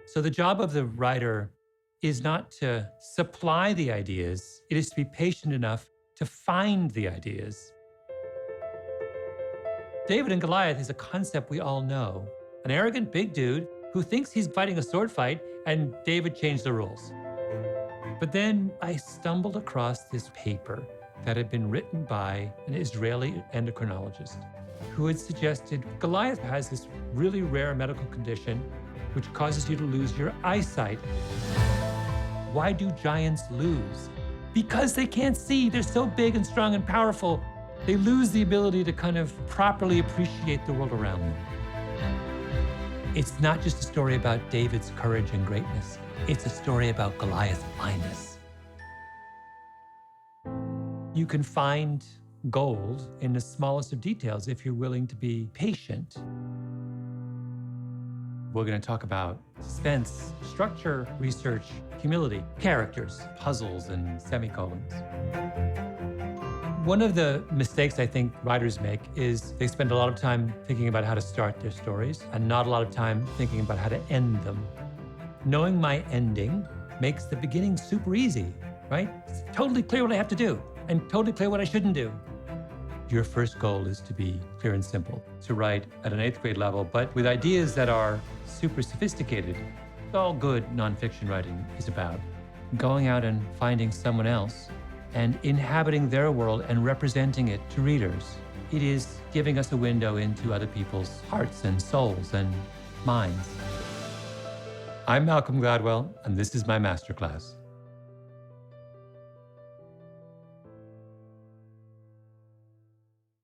So the job of the writer is not to supply the ideas, it is to be patient enough to find the ideas. David and Goliath is a concept we all know. An arrogant big dude who thinks he's fighting a sword fight, and David changed the rules. But then I stumbled across this paper that had been written by an Israeli endocrinologist who had suggested Goliath has this really rare medical condition which causes you to lose your eyesight. Why do giants lose? Because they can't see. They're so big and strong and powerful. They lose the ability to kind of properly appreciate the world around them. It's not just a story about David's courage and greatness. It's a story about Goliath's blindness. You can find gold in the smallest of details if you're willing to be patient. We're going to talk about suspense, structure, research, humility, characters, puzzles, and semicolons. One of the mistakes I think writers make is they spend a lot of time thinking about how to start their stories and not a lot of time thinking about how to end them. Knowing my ending makes the beginning super easy, right? It's totally clear what I have to do and totally clear what I shouldn't do. Your first goal is to be clear and simple, to write at an 8th grade level, but with ideas that are super sophisticated. All good nonfiction writing is about going out and finding someone else and inhabiting their world and representing it to readers. It is giving us a window into other people's hearts and souls and minds. I'm Malcolm Gladwell, and this is my masterclass.